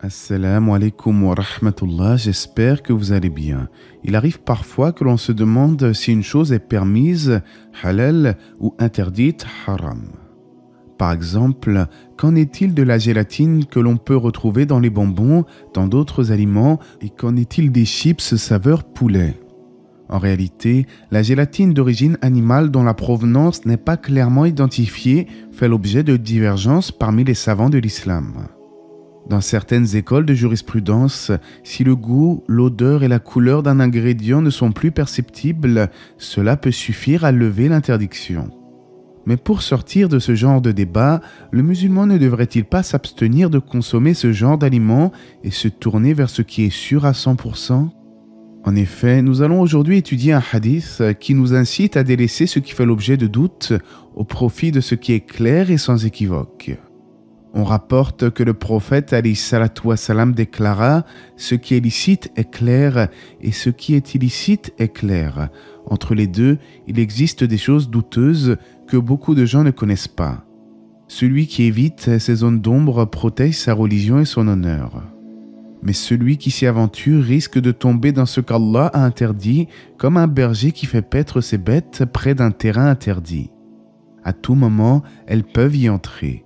Assalamu alaikum wa rahmatullah, j'espère que vous allez bien. Il arrive parfois que l'on se demande si une chose est permise, halal, ou interdite, haram. Par exemple, qu'en est-il de la gélatine que l'on peut retrouver dans les bonbons, dans d'autres aliments, et qu'en est-il des chips saveur poulet? En réalité, la gélatine d'origine animale dont la provenance n'est pas clairement identifiée fait l'objet de divergences parmi les savants de l'islam. Dans certaines écoles de jurisprudence, si le goût, l'odeur et la couleur d'un ingrédient ne sont plus perceptibles, cela peut suffire à lever l'interdiction. Mais pour sortir de ce genre de débat, le musulman ne devrait-il pas s'abstenir de consommer ce genre d'aliments et se tourner vers ce qui est sûr à 100%? En effet, nous allons aujourd'hui étudier un hadith qui nous incite à délaisser ce qui fait l'objet de doutes au profit de ce qui est clair et sans équivoque. On rapporte que le prophète alayhi salatu wassalam déclara « Ce qui est licite est clair et ce qui est illicite est clair. Entre les deux, il existe des choses douteuses que beaucoup de gens ne connaissent pas. Celui qui évite ces zones d'ombre protège sa religion et son honneur. Mais celui qui s'y aventure risque de tomber dans ce qu'Allah a interdit, comme un berger qui fait paître ses bêtes près d'un terrain interdit. À tout moment, elles peuvent y entrer.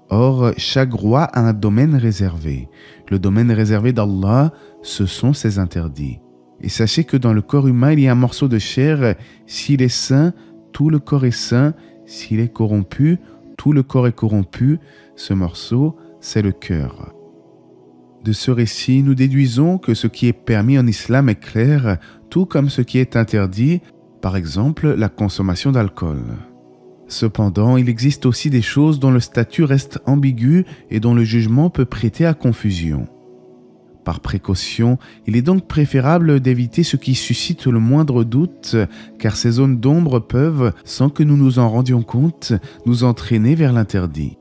Or, chaque roi a un domaine réservé. Le domaine réservé d'Allah, ce sont ses interdits. Et sachez que dans le corps humain, il y a un morceau de chair. S'il est sain, tout le corps est sain. S'il est corrompu, tout le corps est corrompu. Ce morceau, c'est le cœur. De ce récit, nous déduisons que ce qui est permis en islam est clair, tout comme ce qui est interdit, par exemple la consommation d'alcool. Cependant, il existe aussi des choses dont le statut reste ambigu et dont le jugement peut prêter à confusion. Par précaution, il est donc préférable d'éviter ce qui suscite le moindre doute, car ces zones d'ombre peuvent, sans que nous nous en rendions compte, nous entraîner vers l'interdit.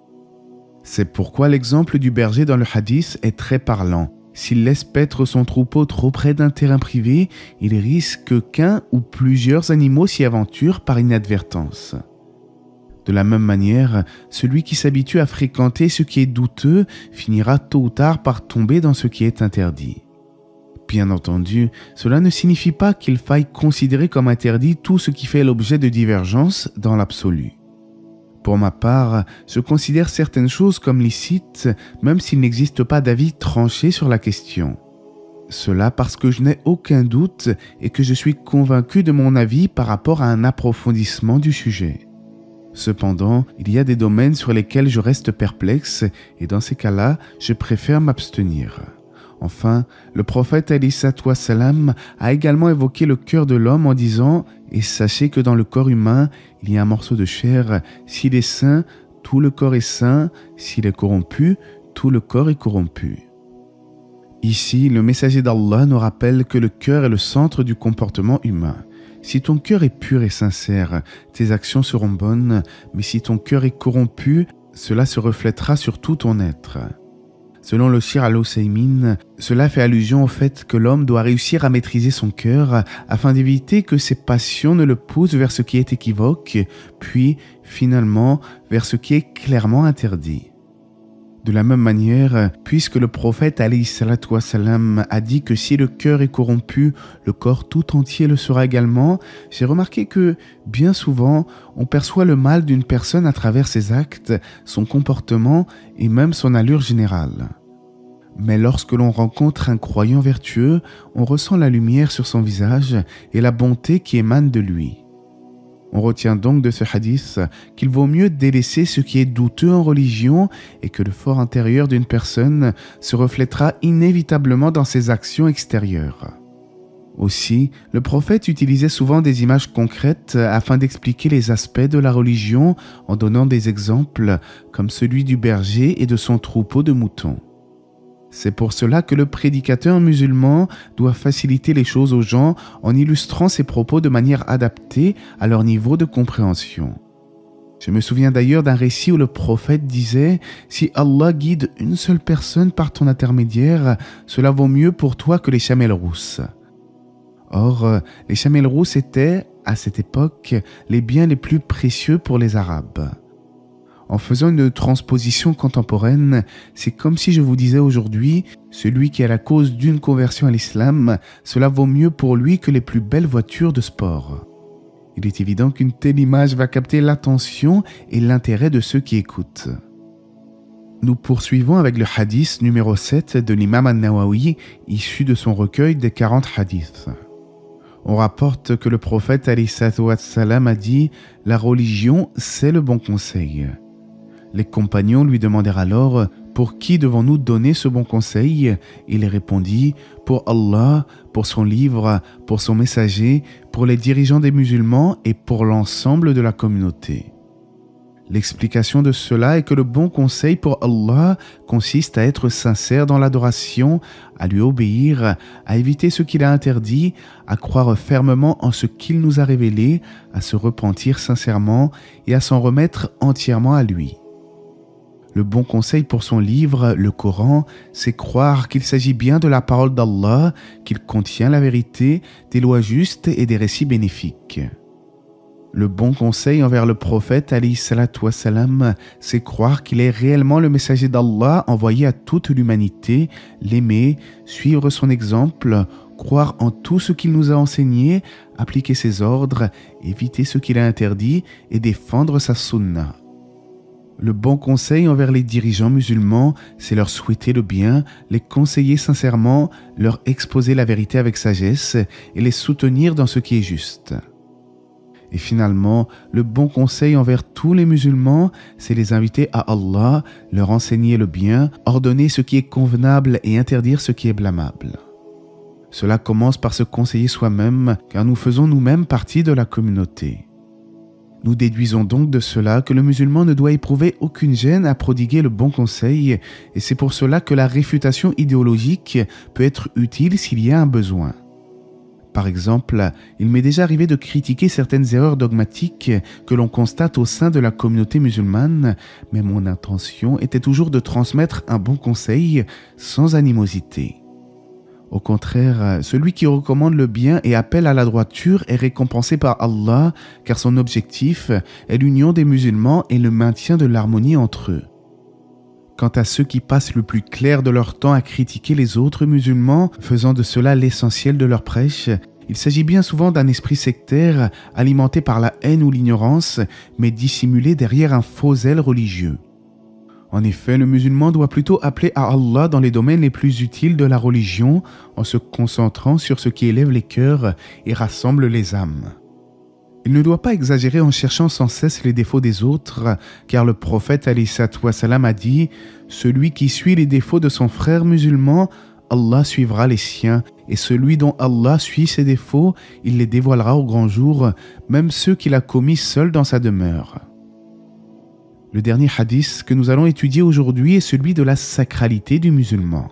C'est pourquoi l'exemple du berger dans le hadith est très parlant. S'il laisse paître son troupeau trop près d'un terrain privé, il risque qu'un ou plusieurs animaux s'y aventurent par inadvertance. De la même manière, celui qui s'habitue à fréquenter ce qui est douteux finira tôt ou tard par tomber dans ce qui est interdit. Bien entendu, cela ne signifie pas qu'il faille considérer comme interdit tout ce qui fait l'objet de divergences dans l'absolu. Pour ma part, je considère certaines choses comme licites, même s'il n'existe pas d'avis tranché sur la question. Cela parce que je n'ai aucun doute et que je suis convaincu de mon avis par rapport à un approfondissement du sujet. Cependant, il y a des domaines sur lesquels je reste perplexe et dans ces cas-là, je préfère m'abstenir. Enfin, le prophète alayhi salatu wassalam a également évoqué le cœur de l'homme en disant « Et sachez que dans le corps humain, il y a un morceau de chair. S'il est sain, tout le corps est sain. S'il est corrompu, tout le corps est corrompu. » Ici, le messager d'Allah nous rappelle que le cœur est le centre du comportement humain. Si ton cœur est pur et sincère, tes actions seront bonnes, mais si ton cœur est corrompu, cela se reflètera sur tout ton être. Selon le Cheikh Al-Ousaymin, cela fait allusion au fait que l'homme doit réussir à maîtriser son cœur afin d'éviter que ses passions ne le poussent vers ce qui est équivoque, puis, finalement, vers ce qui est clairement interdit. De la même manière, puisque le prophète alayhi salatu wassalam a dit que si le cœur est corrompu, le corps tout entier le sera également, j'ai remarqué que, bien souvent, on perçoit le mal d'une personne à travers ses actes, son comportement et même son allure générale. Mais lorsque l'on rencontre un croyant vertueux, on ressent la lumière sur son visage et la bonté qui émane de lui. On retient donc de ce hadith qu'il vaut mieux délaisser ce qui est douteux en religion et que le fort intérieur d'une personne se reflètera inévitablement dans ses actions extérieures. Aussi, le prophète utilisait souvent des images concrètes afin d'expliquer les aspects de la religion en donnant des exemples comme celui du berger et de son troupeau de moutons. C'est pour cela que le prédicateur musulman doit faciliter les choses aux gens en illustrant ses propos de manière adaptée à leur niveau de compréhension. Je me souviens d'ailleurs d'un récit où le prophète disait « Si Allah guide une seule personne par ton intermédiaire, cela vaut mieux pour toi que les chamelles rousses. » Or, les chamelles rousses étaient, à cette époque, les biens les plus précieux pour les Arabes. En faisant une transposition contemporaine, c'est comme si je vous disais aujourd'hui, celui qui est à la cause d'une conversion à l'islam, cela vaut mieux pour lui que les plus belles voitures de sport. Il est évident qu'une telle image va capter l'attention et l'intérêt de ceux qui écoutent. Nous poursuivons avec le hadith numéro 7 de l'imam An-Nawawi, issu de son recueil des 40 hadiths. On rapporte que le prophète alayhi salam a dit « La religion, c'est le bon conseil ». Les compagnons lui demandèrent alors « Pour qui devons-nous donner ce bon conseil ?» Il répondit « Pour Allah, pour son livre, pour son messager, pour les dirigeants des musulmans et pour l'ensemble de la communauté. » L'explication de cela est que le bon conseil pour Allah consiste à être sincère dans l'adoration, à lui obéir, à éviter ce qu'il a interdit, à croire fermement en ce qu'il nous a révélé, à se repentir sincèrement et à s'en remettre entièrement à lui. Le bon conseil pour son livre, le Coran, c'est croire qu'il s'agit bien de la parole d'Allah, qu'il contient la vérité, des lois justes et des récits bénéfiques. Le bon conseil envers le prophète, alayhi salatu wassalam, c'est croire qu'il est réellement le messager d'Allah envoyé à toute l'humanité, l'aimer, suivre son exemple, croire en tout ce qu'il nous a enseigné, appliquer ses ordres, éviter ce qu'il a interdit et défendre sa sunna. Le bon conseil envers les dirigeants musulmans, c'est leur souhaiter le bien, les conseiller sincèrement, leur exposer la vérité avec sagesse et les soutenir dans ce qui est juste. Et finalement, le bon conseil envers tous les musulmans, c'est les inviter à Allah, leur enseigner le bien, ordonner ce qui est convenable et interdire ce qui est blâmable. Cela commence par se conseiller soi-même, car nous faisons nous-mêmes partie de la communauté. Nous déduisons donc de cela que le musulman ne doit éprouver aucune gêne à prodiguer le bon conseil, et c'est pour cela que la réfutation idéologique peut être utile s'il y a un besoin. Par exemple, il m'est déjà arrivé de critiquer certaines erreurs dogmatiques que l'on constate au sein de la communauté musulmane, mais mon intention était toujours de transmettre un bon conseil sans animosité. Au contraire, celui qui recommande le bien et appelle à la droiture est récompensé par Allah, car son objectif est l'union des musulmans et le maintien de l'harmonie entre eux. Quant à ceux qui passent le plus clair de leur temps à critiquer les autres musulmans, faisant de cela l'essentiel de leur prêche, il s'agit bien souvent d'un esprit sectaire alimenté par la haine ou l'ignorance, mais dissimulé derrière un faux zèle religieux. En effet, le musulman doit plutôt appeler à Allah dans les domaines les plus utiles de la religion, en se concentrant sur ce qui élève les cœurs et rassemble les âmes. Il ne doit pas exagérer en cherchant sans cesse les défauts des autres, car le prophète alayhi salatu wassalam a dit « Celui qui suit les défauts de son frère musulman, Allah suivra les siens, et celui dont Allah suit ses défauts, il les dévoilera au grand jour, même ceux qu'il a commis seul dans sa demeure. » Le dernier hadith que nous allons étudier aujourd'hui est celui de la sacralité du musulman.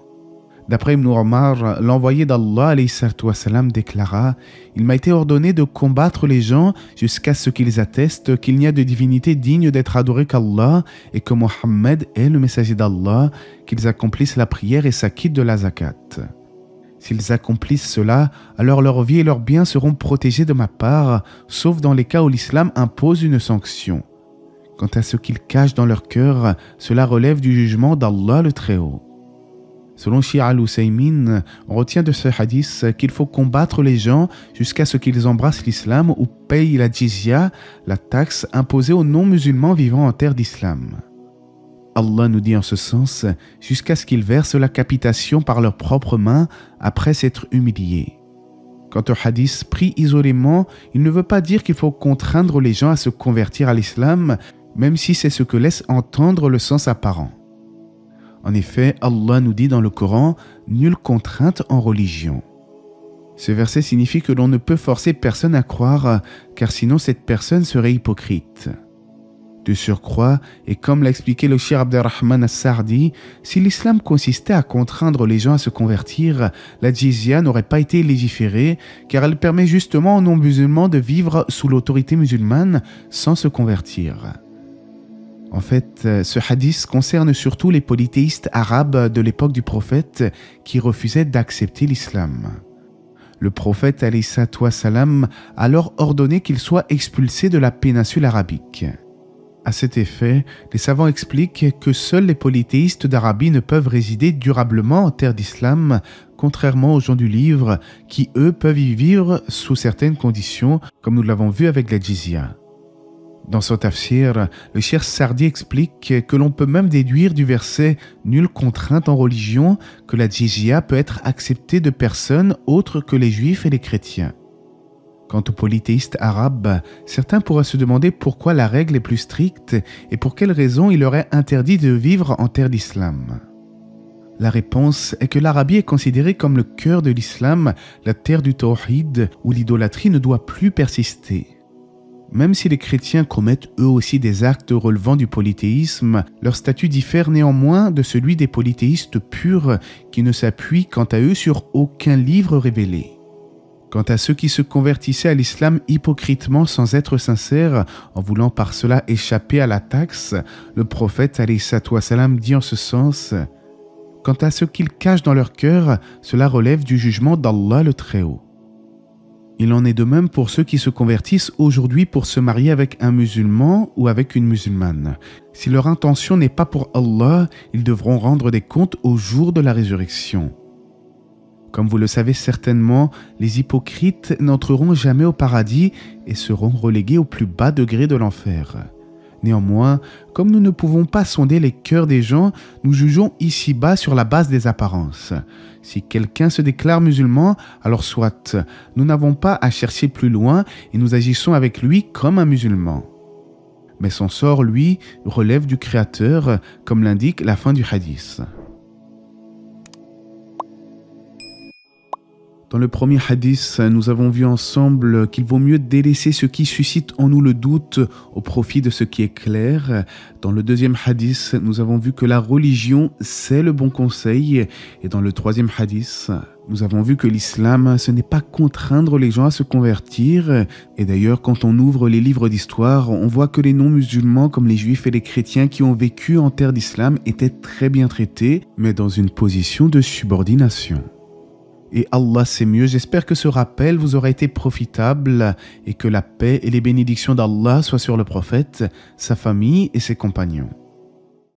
D'après Ibn Omar, l'envoyé d'Allah alayhi salatu wassalam déclara « Il m'a été ordonné de combattre les gens jusqu'à ce qu'ils attestent qu'il n'y a de divinité digne d'être adorée qu'Allah et que Mohammed est le messager d'Allah, qu'ils accomplissent la prière et s'acquittent de la zakat. S'ils accomplissent cela, alors leur vie et leurs biens seront protégés de ma part, sauf dans les cas où l'islam impose une sanction. Quant à ce qu'ils cachent dans leur cœur, cela relève du jugement d'Allah le Très-Haut. » Selon Cheikh Al-Husaymin, on retient de ce hadith qu'il faut combattre les gens jusqu'à ce qu'ils embrassent l'islam ou payent la jizya, la taxe imposée aux non-musulmans vivant en terre d'islam. Allah nous dit en ce sens, jusqu'à ce qu'ils versent la capitation par leurs propres mains après s'être humiliés. Quant au hadith pris isolément, il ne veut pas dire qu'il faut contraindre les gens à se convertir à l'islam, même si c'est ce que laisse entendre le sens apparent. En effet, Allah nous dit dans le Coran « Nulle contrainte en religion ». Ce verset signifie que l'on ne peut forcer personne à croire, car sinon cette personne serait hypocrite. De surcroît, et comme l'a expliqué le Cheikh Abderrahman As-Sardi, si l'islam consistait à contraindre les gens à se convertir, la jizya n'aurait pas été légiférée, car elle permet justement aux non-musulmans de vivre sous l'autorité musulmane sans se convertir. En fait, ce hadith concerne surtout les polythéistes arabes de l'époque du prophète qui refusaient d'accepter l'islam. Le prophète alayhi salatu wassalam a alors ordonné qu'ils soient expulsés de la péninsule arabique. À cet effet, les savants expliquent que seuls les polythéistes d'Arabie ne peuvent résider durablement en terre d'islam, contrairement aux gens du livre qui, eux, peuvent y vivre sous certaines conditions, comme nous l'avons vu avec la jizya. Dans son tafsir, le Cheikh Sardi explique que l'on peut même déduire du verset « Nulle contrainte en religion » que la jizya peut être acceptée de personnes autres que les juifs et les chrétiens. Quant aux polythéistes arabes, certains pourraient se demander pourquoi la règle est plus stricte et pour quelles raisons il leur est interdit de vivre en terre d'islam. La réponse est que l'Arabie est considérée comme le cœur de l'islam, la terre du tawhid, où l'idolâtrie ne doit plus persister. Même si les chrétiens commettent eux aussi des actes relevant du polythéisme, leur statut diffère néanmoins de celui des polythéistes purs qui ne s'appuient quant à eux sur aucun livre révélé. Quant à ceux qui se convertissaient à l'islam hypocritement sans être sincères, en voulant par cela échapper à la taxe, le prophète alayhi salam dit en ce sens « Quant à ce qu'ils cachent dans leur cœur, cela relève du jugement d'Allah le Très-Haut. » Il en est de même pour ceux qui se convertissent aujourd'hui pour se marier avec un musulman ou avec une musulmane. Si leur intention n'est pas pour Allah, ils devront rendre des comptes au jour de la résurrection. Comme vous le savez certainement, les hypocrites n'entreront jamais au paradis et seront relégués au plus bas degré de l'enfer. Néanmoins, comme nous ne pouvons pas sonder les cœurs des gens, nous jugeons ici-bas sur la base des apparences. Si quelqu'un se déclare musulman, alors soit, nous n'avons pas à chercher plus loin et nous agissons avec lui comme un musulman. Mais son sort, lui, relève du Créateur, comme l'indique la fin du hadith. Dans le premier hadith, nous avons vu ensemble qu'il vaut mieux délaisser ce qui suscite en nous le doute au profit de ce qui est clair. Dans le deuxième hadith, nous avons vu que la religion, c'est le bon conseil. Et dans le troisième hadith, nous avons vu que l'islam, ce n'est pas contraindre les gens à se convertir. Et d'ailleurs, quand on ouvre les livres d'histoire, on voit que les non-musulmans, comme les juifs et les chrétiens qui ont vécu en terre d'islam, étaient très bien traités, mais dans une position de subordination. Et Allah sait mieux, j'espère que ce rappel vous aura été profitable et que la paix et les bénédictions d'Allah soient sur le prophète, sa famille et ses compagnons.